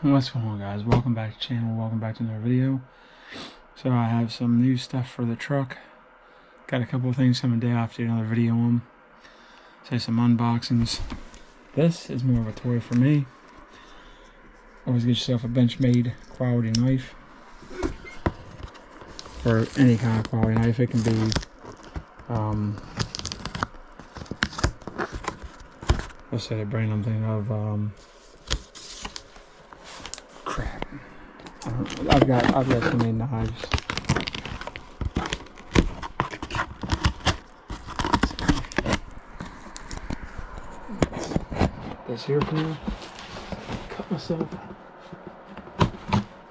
What's going on, guys? Welcome back to the channel. Welcome back to another video. So I have some new stuff for the truck. Got a couple of things coming down after another video on them. So some unboxings. This is more of a toy for me. Always get yourself a Benchmade quality knife. Or any kind of quality knife. It can be let's say the brand I'm thinking of, crap. I've got too many knives. This here for now. Cut myself.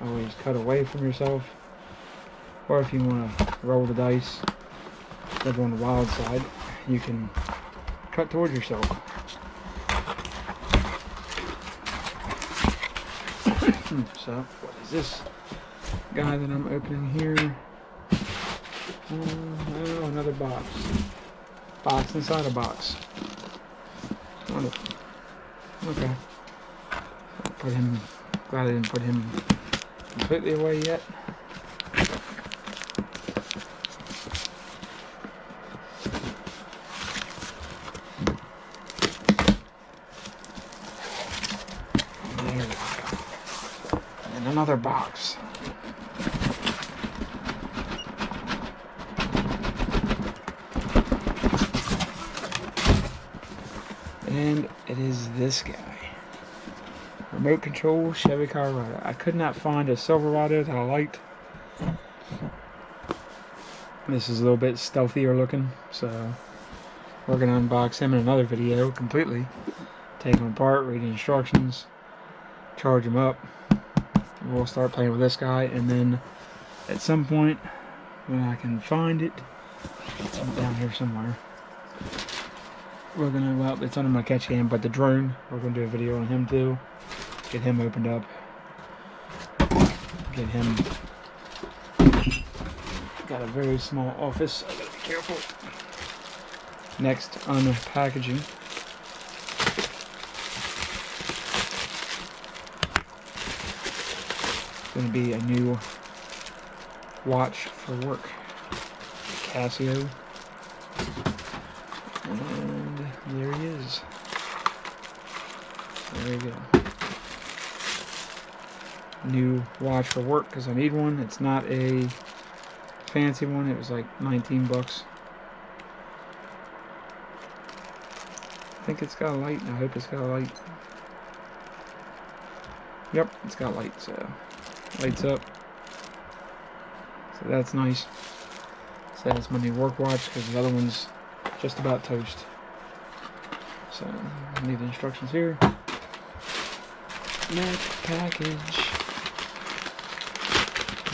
Always cut away from yourself. Or if you want to roll the dice, live on the wild side, you can cut towards yourself. So, what is this guy that I'm opening here? Oh, another box. Box inside a box. Wonderful. Okay. Glad I didn't put him completely away yet. There we go. And another box. And it is this guy. Remote control Chevy Colorado. I could not find a Silverado that I liked. This is a little bit stealthier looking, so we're going to unbox him in another video completely. Take him apart, read the instructions, charge him up. We'll start playing with this guy, and then at some point when I can find it, it's down here somewhere. We're gonna, well, it's under my catch cam, but the drone, we're gonna do a video on him too. Get him opened up. Get him. Got a very small office. I gotta be careful. Next, unpackaging. Gonna be a new watch for work. Casio. And there he is. There you go. New watch for work because I need one. It's not a fancy one. It was like 19 bucks. I think it's got a light, and I hope it's got a light. Yep, it's got light, so lights up. So that's nice. So that's my new work watch because the other one's just about toast. So, I need the instructions here. Next package.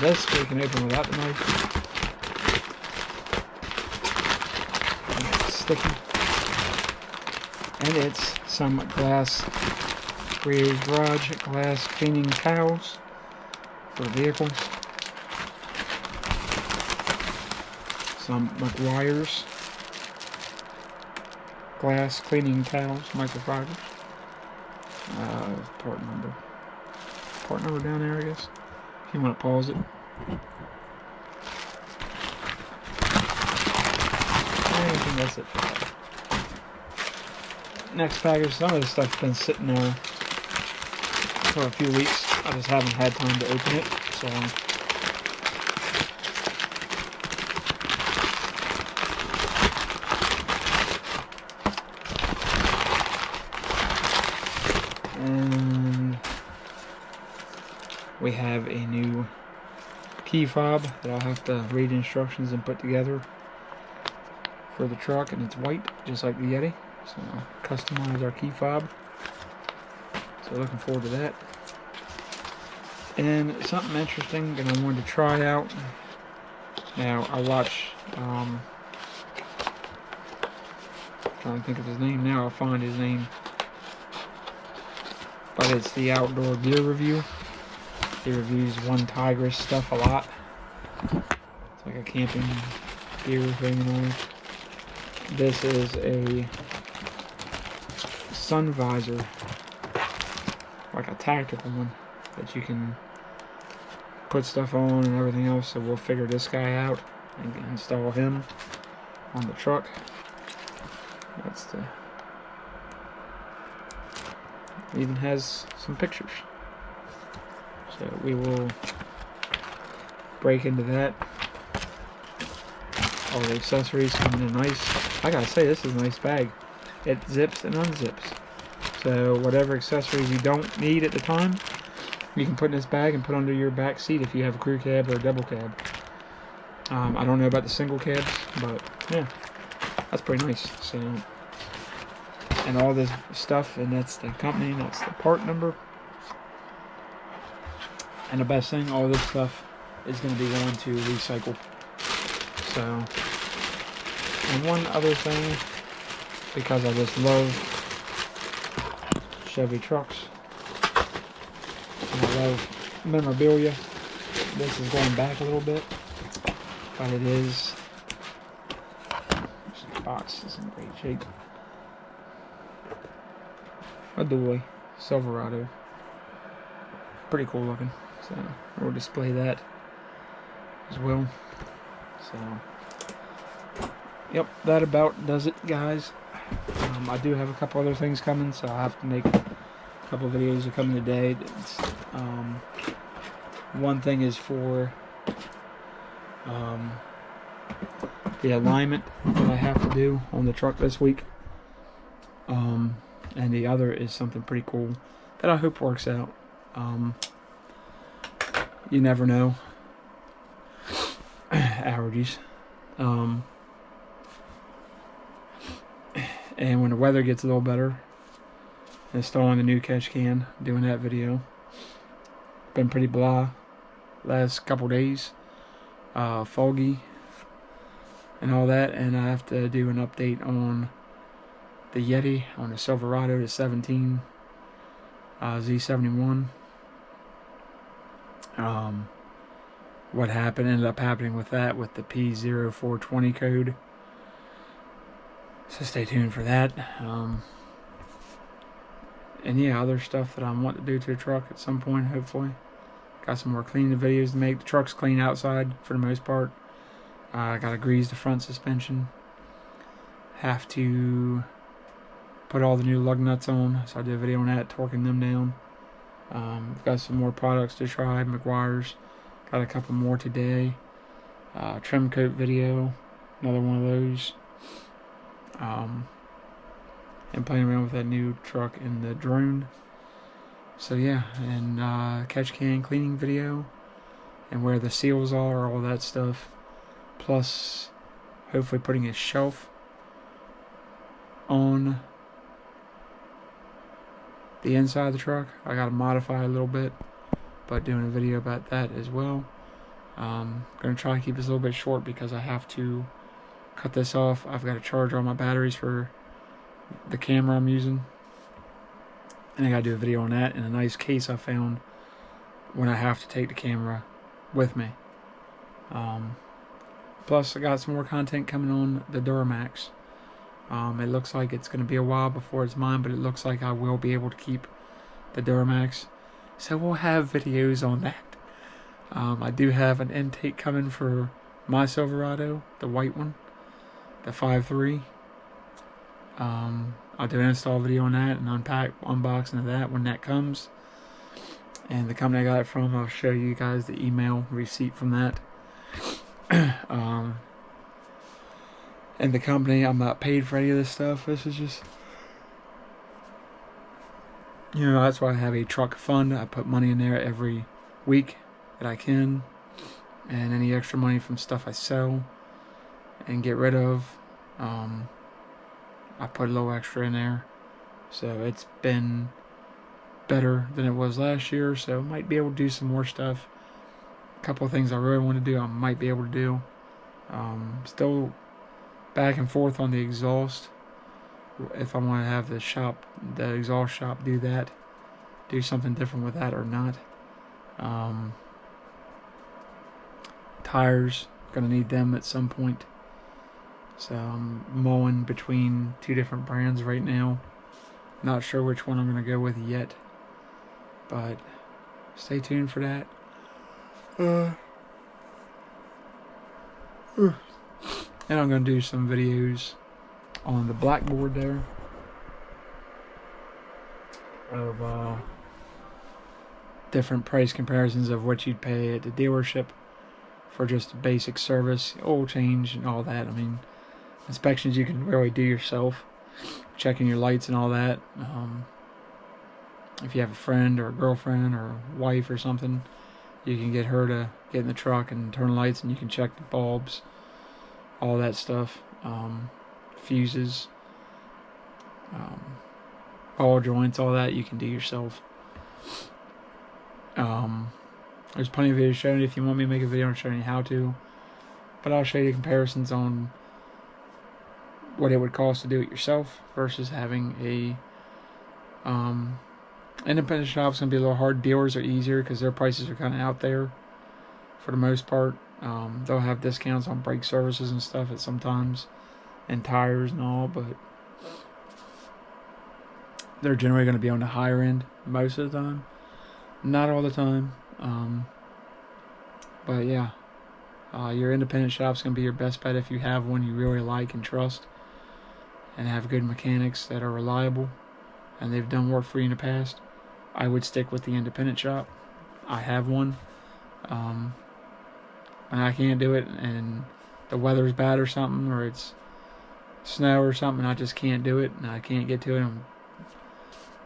This we can open without the knife. And it's sticky. And it's some garage glass cleaning towels for vehicles. Some McGuire's glass cleaning towels, microfiber. Part number down there, I guess. If you want to pause it. I think that's it for that. Next package. Some of this stuff's been sitting there for a few weeks. I just haven't had time to open it, so. And we have a new key fob that I'll have to read instructions and put together for the truck, and it's white just like the Yeti, so customize our key fob. So looking forward to that. And something interesting that I wanted to try out. Now I watch trying to think of his name now. I'll find his name. But it's the Outdoor Gear Review. He reviews One Tigris stuff a lot. It's like a camping gear thing and all. This is a sun visor, like a tactical one. that you can put stuff on and everything else. So we'll figure this guy out and install him on the truck. That's the, it even has some pictures. So we will break into that. All the accessories coming in nice. I gotta say, this is a nice bag. It zips and unzips. So whatever accessories you don't need at the time, you can put in this bag and put under your back seat if you have a crew cab or a double cab. I don't know about the single cabs, but yeah, that's pretty nice. So, and all this stuff, and that's the company, and that's the part number. And the best thing, all this stuff is going to be going to recycle. So, and one other thing, because I just love Chevy trucks, and I love memorabilia. This is going back a little bit, but it is. The box is in great shape. A Dually Silverado, pretty cool looking. So we'll display that as well. So, yep, that about does it, guys. I do have a couple other things coming, so I have to make a couple videos are coming today. One thing is for the alignment that I have to do on the truck this week, and the other is something pretty cool that I hope works out. You never know. Allergies. And when the weather gets a little better, installing the new catch can, doing that video. Been pretty blah last couple days, foggy and all that, and I have to do an update on the Yeti, on the Silverado, the 17 Z71. What ended up happening with that, with the P0420 code. So stay tuned for that. And yeah, other stuff that I want to do to the truck at some point, hopefully. Got some more cleaning videos to make. The truck's clean outside for the most part. I gotta grease the front suspension. Have to put all the new lug nuts on, so I did a video on that, torquing them down. Got some more products to try, Meguiar's. Got a couple more today. Trim coat video, another one of those. And playing around with that new truck and the drone. So yeah, and catch can cleaning video, and where the seals are, all that stuff. Plus, hopefully putting a shelf on the inside of the truck. I gotta modify a little bit, but doing a video about that as well. Gonna try to keep this a little bit short because I have to cut this off. I've got to charge all my batteries for the camera I'm using, and I gotta do a video on that in a nice case I found when I have to take the camera with me. Plus I got some more content coming on the Duramax. It looks like it's going to be a while before it's mine, but it looks like I will be able to keep the Duramax, so we'll have videos on that. I do have an intake coming for my Silverado, the white one, the 5.3. I'll do an install video on that and unboxing of that when that comes. And the company I got it from, I'll show you guys the email receipt from that. And the company, I'm not paid for any of this stuff. This is just, that's why I have a truck fund. I put money in there every week that I can, and any extra money from stuff I sell and get rid of, I put a little extra in there. So it's been better than it was last year, so I might be able to do some more stuff. A couple of things I really want to do, I might be able to do. Still back and forth on the exhaust, if I want to have the exhaust shop do that, do something different with that or not. Tires, gonna need them at some point, so I'm mulling between two different brands right now. Not sure which one I'm gonna go with yet, but stay tuned for that. And I'm going to do some videos on the blackboard there of different price comparisons of what you'd pay at the dealership for just a basic service, oil change and all that. I mean, inspections you can really do yourself, checking your lights and all that. If you have a friend or a girlfriend or a wife or something, you can get her to get in the truck and turn the lights, and you can check the bulbs, all that stuff, fuses, ball joints, all that you can do yourself. There's plenty of videos showing it if you want me to make a video showing you how to, but I'll show you comparisons on what it would cost to do it yourself versus having a independent shop's gonna be a little hard. Dealers are easier because their prices are kind of out there for the most part. They'll have discounts on brake services and stuff at sometimes, and tires and all, but they're generally going to be on the higher end most of the time. Not all the time. But yeah, your independent shop's going to be your best bet if you have one you really like and trust, and have good mechanics that are reliable and they've done work for you in the past. I would stick with the independent shop. I have one. When I can't do it and the weather's bad or something, or it's snow or something, I just can't do it and I can't get to it, I'm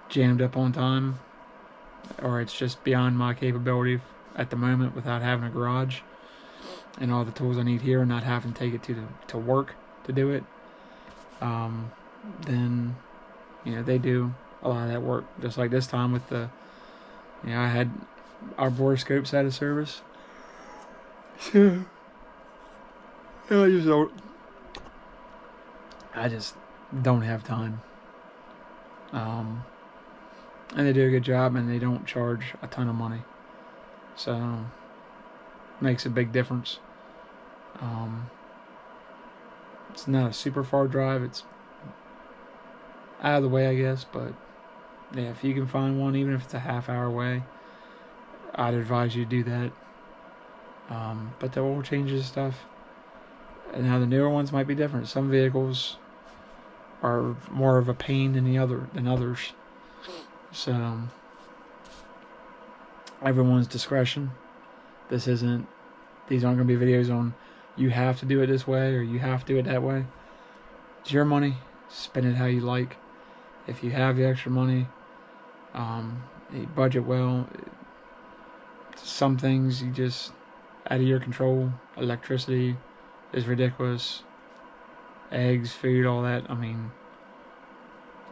jammed up on time, or it's just beyond my capability at the moment without having a garage and all the tools I need here and not having to take it to work to do it, then they do a lot of that work. Just like this time with the I had our borescopes out of service, so I just don't have time. And they do a good job, and they don't charge a ton of money, so makes a big difference. It's not a super far drive, it's out of the way, I guess, but yeah, if you can find one, even if it's a half-hour away, I'd advise you to do that. But the oil changes and stuff, and now the newer ones might be different. Some vehicles are more of a pain than others. So everyone's discretion. These aren't going to be videos on you have to do it this way or you have to do it that way. It's your money. Spend it how you like. If you have the extra money, you budget well. Some things you just out of your control. Electricity is ridiculous. Eggs, food, all that. I mean,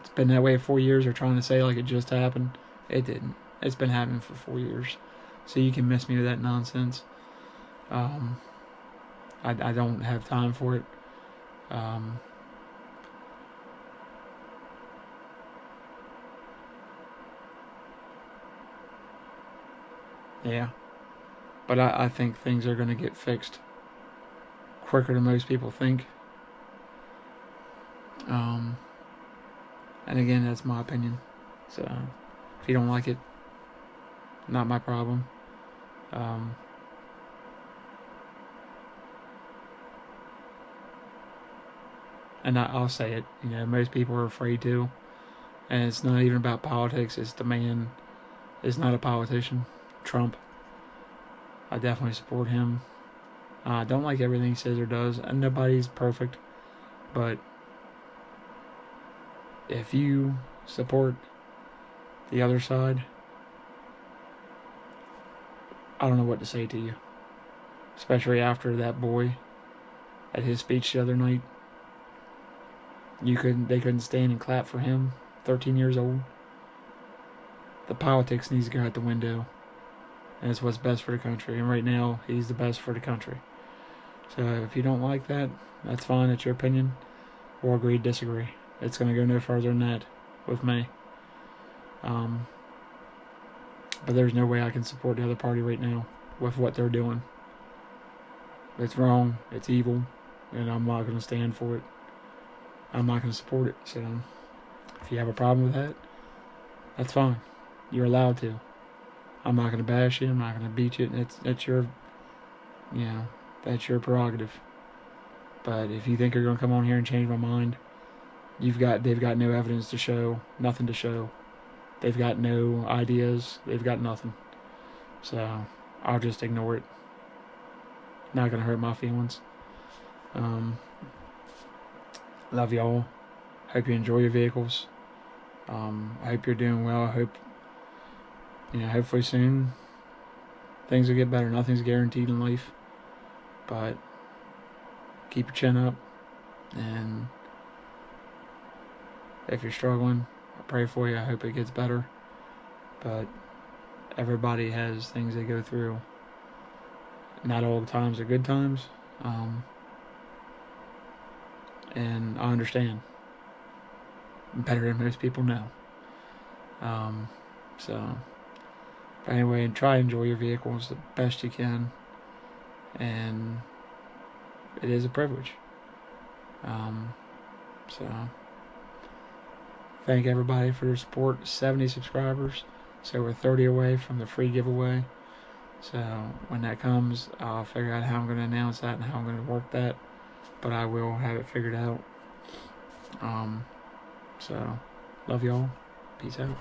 it's been that way for 4 years. They're trying to say like it just happened. It didn't. It's been happening for 4 years. So you can miss me with that nonsense. I don't have time for it. Yeah. But I think things are going to get fixed quicker than most people think. And again, that's my opinion. So if you don't like it, not my problem. And I'll say it. Most people are afraid to. And it's not even about politics. It's the man is not a politician. Trump. I definitely support him. I don't like everything he says or does, and nobody's perfect, but if you support the other side, I don't know what to say to you, especially after that boy at his speech the other night. They couldn't stand and clap for him, 13 years old. The politics needs to go out the window. And it's what's best for the country. And right now, he's the best for the country. So if you don't like that, that's fine. It's your opinion. We'll agree to disagree. It's going to go no further than that with me. But there's no way I can support the other party right now with what they're doing. It's wrong. It's evil. And I'm not going to stand for it. I'm not going to support it. So if you have a problem with that, that's fine. You're allowed to. I'm not going to bash you. I'm not going to beat you. That's your, you know, that's your prerogative. But if you think you're going to come on here and change my mind, they've got no evidence to show, nothing to show. They've got no ideas. They've got nothing. So I'll just ignore it. Not going to hurt my feelings. Love y'all. Hope you enjoy your vehicles. I hope you're doing well. I hope, hopefully soon things will get better. Nothing's guaranteed in life. But keep your chin up. And if you're struggling, I pray for you. I hope it gets better. But everybody has things they go through. Not all the times are good times. And I understand. Better than most people know. But anyway, try to enjoy your vehicles the best you can. And it is a privilege. Thank everybody for their support. 70 subscribers. So we're 30 away from the free giveaway. So when that comes, I'll figure out how I'm going to announce that and how I'm going to work that. But I will have it figured out. Love y'all. Peace out.